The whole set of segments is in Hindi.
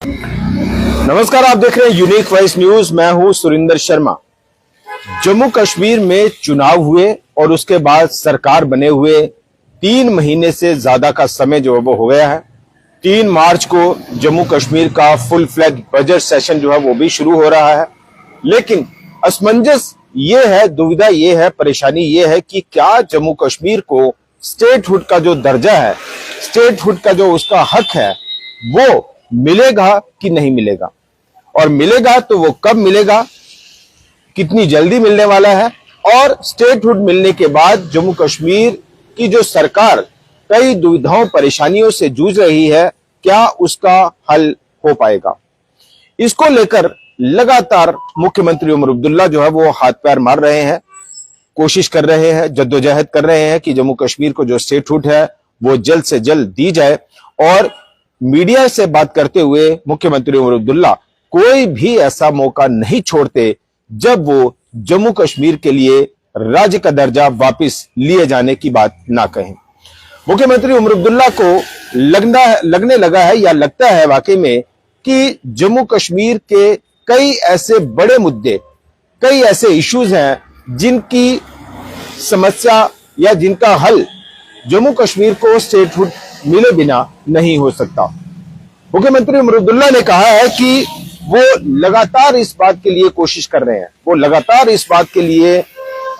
नमस्कार, आप देख रहे हैं यूनिक वॉइस न्यूज। मैं हूं सुरिंदर शर्मा। जम्मू कश्मीर में चुनाव हुए और उसके बाद सरकार बने हुए 3 महीने से ज्यादा का समय जो है वो हो गया है। 3 मार्च को जम्मू कश्मीर का फुल फ्लैग बजट सेशन जो है वो भी शुरू हो रहा है। लेकिन असमंजस ये है, दुविधा ये है, परेशानी ये है कि क्या जम्मू कश्मीर को स्टेटहुड का जो दर्जा है, स्टेटहुड का जो उसका हक है, वो मिलेगा कि नहीं मिलेगा, और मिलेगा तो वो कब मिलेगा, कितनी जल्दी मिलने वाला है, और स्टेटहुड मिलने के बाद जम्मू कश्मीर की जो सरकार कई दुविधाओं परेशानियों से जूझ रही है, क्या उसका हल हो पाएगा। इसको लेकर लगातार मुख्यमंत्री उमर अब्दुल्ला जो है वो हाथ पैर मार रहे हैं, कोशिश कर रहे हैं, जद्दोजहद कर रहे हैं कि जम्मू कश्मीर को जो स्टेटहुड है वो जल्द से जल्द दी जाए। और मीडिया से बात करते हुए मुख्यमंत्री उमर अब्दुल्ला कोई भी ऐसा मौका नहीं छोड़ते जब वो जम्मू कश्मीर के लिए राज्य का दर्जा वापस लिए जाने की बात ना कहें। मुख्यमंत्री उमर अब्दुल्ला को लगने लगा है या लगता है वाकई में कि जम्मू कश्मीर के कई ऐसे बड़े मुद्दे, कई ऐसे इश्यूज हैं जिनकी समस्या या जिनका हल जम्मू कश्मीर को स्टेटहुड मिले बिना नहीं हो सकता। मुख्यमंत्री उमर अब्दुल्ला ने कहा है कि वो लगातार इस बात के लिए कोशिश कर रहे हैं, वो लगातार इस बात के लिए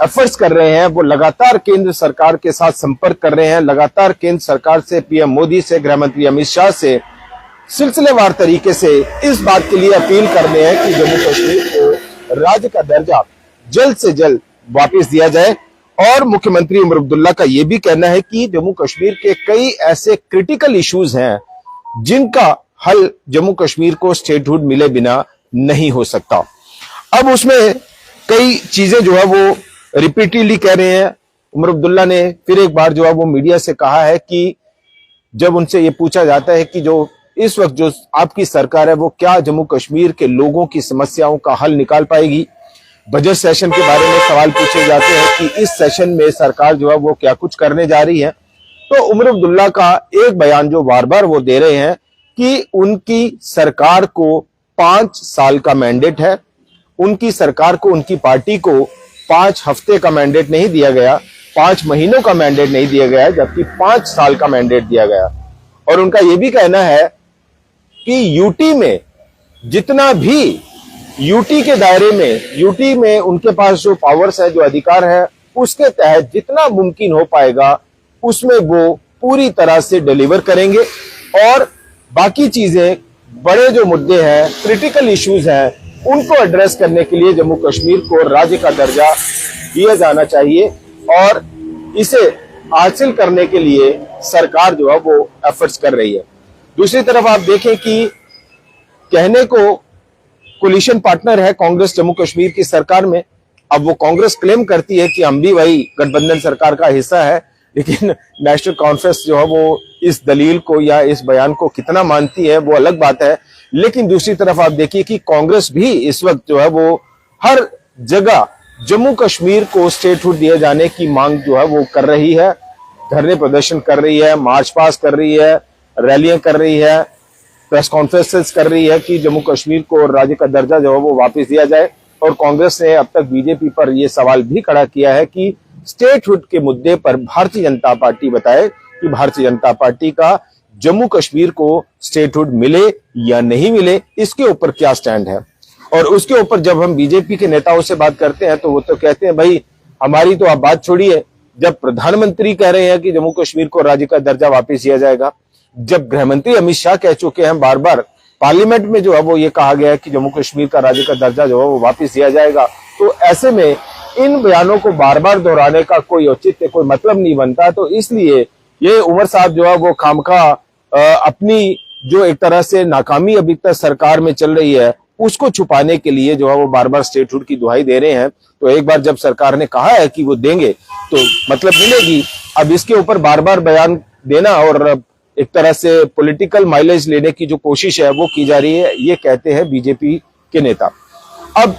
एफर्ट्स कर रहे हैं, वो लगातार केंद्र सरकार के साथ संपर्क कर रहे हैं, लगातार केंद्र सरकार से, पीएम मोदी से, गृह मंत्री अमित शाह से सिलसिलेवार तरीके से इस बात के लिए अपील कर रहे हैं कि जम्मू कश्मीर को राज्य का दर्जा जल्द से जल्द वापस दिया जाए। और मुख्यमंत्री उमर अब्दुल्ला का यह भी कहना है कि जम्मू कश्मीर के कई ऐसे क्रिटिकल इश्यूज हैं जिनका हल जम्मू कश्मीर को स्टेटहुड मिले बिना नहीं हो सकता। अब उसमें कई चीजें जो है वो रिपीटेडली कह रहे हैं। उमर अब्दुल्ला ने फिर एक बार जो है वो मीडिया से कहा है कि जब उनसे ये पूछा जाता है कि जो इस वक्त जो आपकी सरकार है वो क्या जम्मू कश्मीर के लोगों की समस्याओं का हल निकाल पाएगी। बजट सेशन के बारे में सवाल पूछे जाते हैं कि इस सेशन में सरकार जो है वो क्या कुछ करने जा रही है, तो उमर अब्दुल्ला का एक बयान जो बार बार वो दे रहे हैं कि उनकी सरकार को 5 साल का मैंडेट है। उनकी सरकार को, उनकी पार्टी को 5 हफ्ते का मैंडेट नहीं दिया गया, 5 महीनों का मैंडेट नहीं दिया गया, जबकि 5 साल का मैंडेट दिया गया। और उनका यह भी कहना है कि यूटी में जितना भी, यूटी के दायरे में, यूटी में उनके पास जो पावर्स है, जो अधिकार है, उसके तहत जितना मुमकिन हो पाएगा उसमें वो पूरी तरह से डिलीवर करेंगे। और बाकी चीजें, बड़े जो मुद्दे हैं, क्रिटिकल इश्यूज हैं, उनको एड्रेस करने के लिए जम्मू कश्मीर को राज्य का दर्जा दिया जाना चाहिए और इसे हासिल करने के लिए सरकार जो है वो एफर्ट्स कर रही है। दूसरी तरफ आप देखें कि कहने को कोलिशन पार्टनर है कांग्रेस जम्मू कश्मीर की सरकार में। अब वो कांग्रेस क्लेम करती है कि हम भी वही गठबंधन सरकार का हिस्सा है, लेकिन नेशनल कॉन्फ्रेंस जो है वो इस दलील को या इस बयान को कितना मानती है वो अलग बात है। लेकिन दूसरी तरफ आप देखिए कि कांग्रेस भी इस वक्त जो है वो हर जगह जम्मू कश्मीर को स्टेटहुड दिए जाने की मांग जो है वो कर रही है, धरने प्रदर्शन कर रही है, मार्च पास्ट कर रही है, रैलियां कर रही है, प्रेस कॉन्फ्रेंसेस कर रही है कि जम्मू कश्मीर को राज्य का दर्जा जो है वो वापस दिया जाए। और कांग्रेस ने अब तक बीजेपी पर यह सवाल भी खड़ा किया है कि स्टेटहुड के मुद्दे पर भारतीय जनता पार्टी बताए कि भारतीय जनता पार्टी का जम्मू कश्मीर को स्टेटहुड मिले या नहीं मिले, इसके ऊपर क्या स्टैंड है। और उसके ऊपर जब हम बीजेपी के नेताओं से बात करते हैं तो वो तो कहते हैं भाई हमारी तो आप बात छोड़िए, जब प्रधानमंत्री कह रहे हैं कि जम्मू कश्मीर को राज्य का दर्जा वापस दिया जाएगा, जब गृह मंत्री अमित शाह कह चुके हैं बार बार, पार्लियामेंट में जो है वो ये कहा गया है कि जम्मू कश्मीर का राज्य का दर्जा जो है वो वापस दिया जाएगा, तो ऐसे में इन बयानों को बार बार दोहराने का कोई औचित्य, कोई मतलब नहीं बनता। तो इसलिए ये उमर साहब जो है वो खामखा अपनी जो एक तरह से नाकामी अभी तक सरकार में चल रही है उसको छुपाने के लिए जो है वो बार बार स्टेटहुड की दुहाई दे रहे हैं। तो एक बार जब सरकार ने कहा है कि वो देंगे तो मतलब मिलेगी। अब इसके ऊपर बार बार बयान देना और एक तरह से पॉलिटिकल माइलेज लेने की जो कोशिश है वो की जा रही है, ये कहते हैं बीजेपी के नेता। अब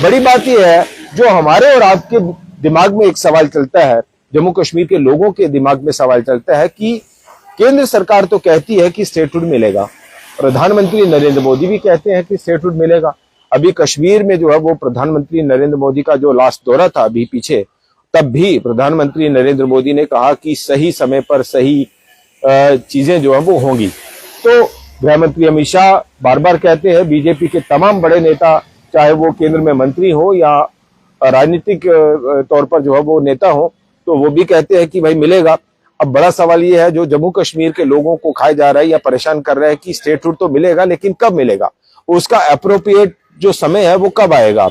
बड़ी बात यह है, जो हमारे और आपके दिमाग में एक सवाल चलता है, जम्मू कश्मीर के लोगों के दिमाग में सवाल चलता है कि केंद्र सरकार तो कहती है कि स्टेटहुड मिलेगा, प्रधानमंत्री नरेंद्र मोदी भी कहते हैं कि स्टेटहुड मिलेगा। अभी कश्मीर में जो है वो प्रधानमंत्री नरेंद्र मोदी का जो लास्ट दौरा था अभी पीछे, तब भी प्रधानमंत्री नरेंद्र मोदी ने कहा कि सही समय पर सही चीजें जो है वो होंगी। तो गृह मंत्री अमित शाह बार बार कहते हैं, बीजेपी के तमाम बड़े नेता, चाहे वो केंद्र में मंत्री हो या राजनीतिक तौर पर जो है वो नेता हो, तो वो भी कहते हैं कि भाई मिलेगा। अब बड़ा सवाल ये है, जो जम्मू कश्मीर के लोगों को खाया जा रहा है या परेशान कर रहा है कि स्टेटहुड तो मिलेगा, लेकिन कब मिलेगा, उसका अप्रोप्रिएट जो समय है वो कब आएगा।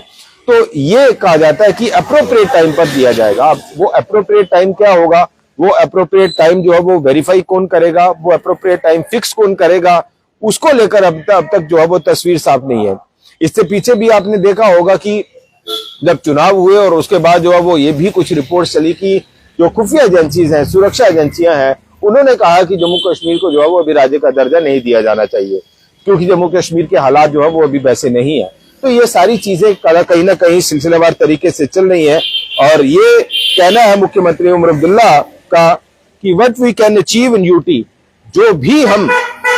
तो ये कहा जाता है कि अप्रोप्रिएट टाइम पर दिया जाएगा। अब वो अप्रोप्रिएट टाइम क्या होगा, वो अप्रोप्रिएट टाइम जो है वो वेरीफाई कौन करेगा, वो अप्रोप्रिएट टाइम फिक्स कौन करेगा, उसको लेकर अब तक जो है वो तस्वीर साफ नहीं है। इससे पीछे भी आपने देखा होगा कि जब चुनाव हुए और उसके बाद जो है वो ये भी कुछ रिपोर्ट चली कि जो खुफिया एजेंसीज हैं, सुरक्षा एजेंसियां हैं, उन्होंने कहा कि जम्मू कश्मीर को जो है वो अभी राज्य का दर्जा नहीं दिया जाना चाहिए, क्योंकि जम्मू कश्मीर के हालात जो है वो अभी वैसे नहीं है। तो ये सारी चीजें कहीं ना कहीं सिलसिलेवार तरीके से चल रही है। और ये कहना है मुख्यमंत्री उमर अब्दुल्ला का कि what we can achieve in UT, जो भी हम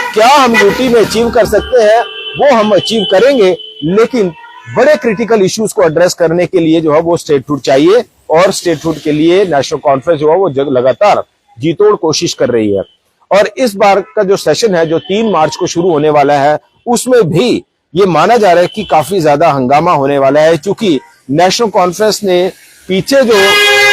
यूटी में अचीव कर सकते हैं वो हम अचीव करेंगे, लेकिन बड़े क्रिटिकल इश्यूज को एड्रेस करने के लिए जो है वो स्टेटहुड चाहिए। और स्टेटहुड के लिए नेशनल कॉन्फ्रेंस जो है वो लगातार जी तोड़ कोशिश कर रही है। और इस बार का जो सेशन है जो 3 मार्च को शुरू होने वाला है, उसमें भी ये माना जा रहा है कि काफी ज्यादा हंगामा होने वाला है, क्योंकि नेशनल कॉन्फ्रेंस ने पीछे जो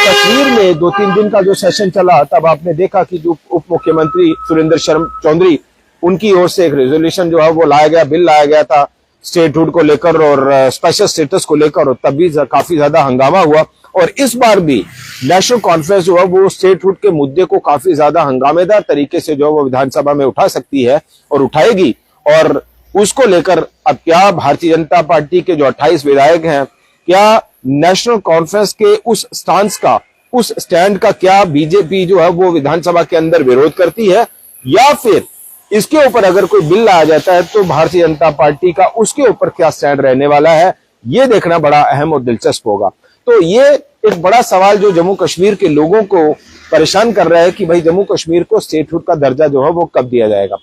कश्मीर में 2-3 दिन का जो सेशन चला, तब आपने देखा कि जो उप मुख्यमंत्री सुरेंद्र चौधरी, उनकी ओर से एक रेजोल्यूशन जो है वो लाया गया, बिल लाया गया था स्टेटहुड को लेकर और स्पेशल स्टेटस को लेकर, और तब भी काफी ज्यादा हंगामा हुआ। और इस बार भी नेशनल कॉन्फ्रेंस जो है वो स्टेटहुड के मुद्दे को काफी ज्यादा हंगामेदार तरीके से जो है वो विधानसभा में उठा सकती है और उठाएगी। और उसको लेकर अब क्या भारतीय जनता पार्टी के जो 28 विधायक हैं, क्या नेशनल कॉन्फ्रेंस के उस स्टैंड का क्या बीजेपी जो है वो विधानसभा के अंदर विरोध करती है, या फिर इसके ऊपर अगर कोई बिल लाया जाता है तो भारतीय जनता पार्टी का उसके ऊपर क्या स्टैंड रहने वाला है, ये देखना बड़ा अहम और दिलचस्प होगा। तो ये एक बड़ा सवाल जो जम्मू कश्मीर के लोगों को परेशान कर रहा है कि भाई जम्मू कश्मीर को स्टेटहुड का दर्जा जो है वो कब दिया जाएगा।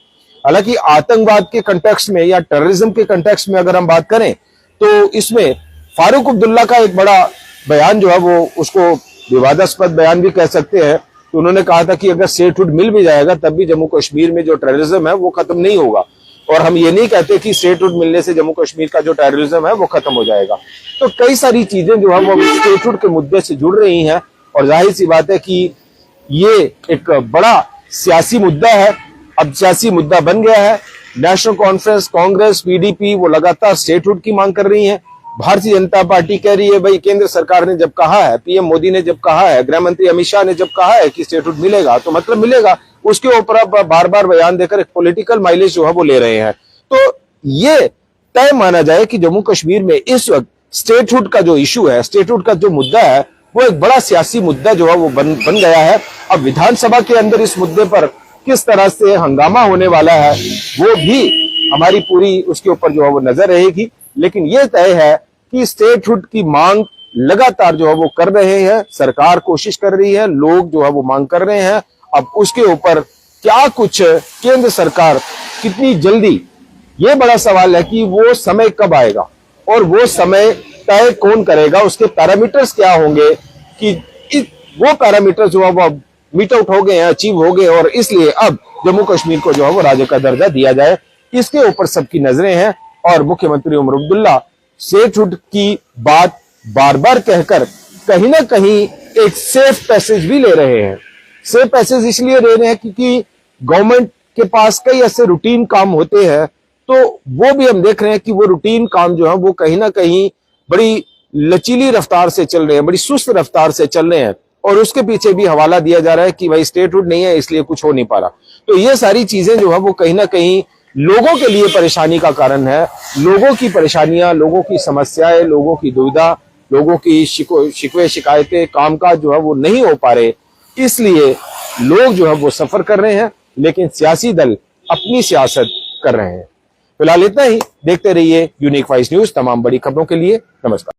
हालांकि आतंकवाद के कंटेक्स्ट में या टेररिज्म के कंटेक्स्ट में अगर हम बात करें, तो इसमें फारूक अब्दुल्ला का एक बड़ा बयान जो है वो, उसको विवादास्पद बयान भी कह सकते हैं। तो उन्होंने कहा था कि अगर स्टेटहुड मिल भी जाएगा तब भी जम्मू कश्मीर में जो टेररिज्म है वो खत्म नहीं होगा। और हम ये नहीं कहते कि स्टेटहुड मिलने से जम्मू कश्मीर का जो टेररिज्म है वो खत्म हो जाएगा। तो कई सारी चीजें जो है वो स्टेटहुड के मुद्दे से जुड़ रही हैं, और जाहिर सी बात है कि ये एक बड़ा सियासी मुद्दा है। अब सियासी मुद्दा बन गया है। नेशनल कॉन्फ्रेंस, कांग्रेस, पीडीपी वो लगातार स्टेटहुड की मांग कर रही है। भारतीय जनता पार्टी कह रही है भाई केंद्र सरकार ने जब कहा है, पीएम मोदी ने जब कहा है, गृह मंत्री अमित शाह ने जब कहा है कि स्टेटहुड मिलेगा तो मतलब मिलेगा। उसके ऊपर अब बार बार बयान देकर एक पॉलिटिकल माइलेज जो है वो ले रहे हैं। तो ये तय माना जाए कि जम्मू कश्मीर में इस वक्त स्टेटहुड का जो इशू है, स्टेटहुड का जो मुद्दा है, वो एक बड़ा सियासी मुद्दा जो है वो बन गया है। अब विधानसभा के अंदर इस मुद्दे पर किस तरह से हंगामा होने वाला है वो भी हमारी पूरी उसके ऊपर जो है वो नजर रहेगी। लेकिन ये तय है कि स्टेटहुड की मांग लगातार जो है वो कर रहे हैं, सरकार कोशिश कर रही है, लोग जो है वो मांग कर रहे हैं। अब उसके ऊपर क्या कुछ केंद्र सरकार कितनी जल्दी, ये बड़ा सवाल है कि वो समय कब आएगा और वो समय तय कौन करेगा, उसके पैरामीटर्स क्या होंगे कि वो पैरामीटर जो है वो मीट आउट हो गए हैं, अचीव हो गए, और इसलिए अब जम्मू कश्मीर को जो है वो राज्य का दर्जा दिया जाए, इसके ऊपर सबकी नजरें हैं। और मुख्यमंत्री उमर अब्दुल्ला स्टेटहुड की बात बार बार कहकर कहीं ना कहीं एक सेफ पैसेज भी ले रहे हैं। सेफ पैसेज इसलिए ले रहे हैं क्योंकि गवर्नमेंट के पास कई ऐसे रूटीन काम होते हैं, तो वो भी हम देख रहे हैं कि वो रूटीन काम जो है वो कहीं ना कहीं बड़ी लचीली रफ्तार से चल रहे हैं, बड़ी सुस्त रफ्तार से चल रहे हैं, और उसके पीछे भी हवाला दिया जा रहा है कि भाई स्टेटहुड नहीं है इसलिए कुछ हो नहीं पा रहा। तो ये सारी चीजें जो है वो कहीं ना कहीं लोगों के लिए परेशानी का कारण है। लोगों की परेशानियां, लोगों की समस्याएं, लोगों की दुविधा, लोगों की शिकवे शिकायतें, कामकाज जो है वो नहीं हो पा रहे, इसलिए लोग जो है वो सफर कर रहे हैं, लेकिन सियासी दल अपनी सियासत कर रहे हैं। फिलहाल इतना ही। देखते रहिए यूनिक वॉइस न्यूज। तमाम बड़ी खबरों के लिए नमस्कार।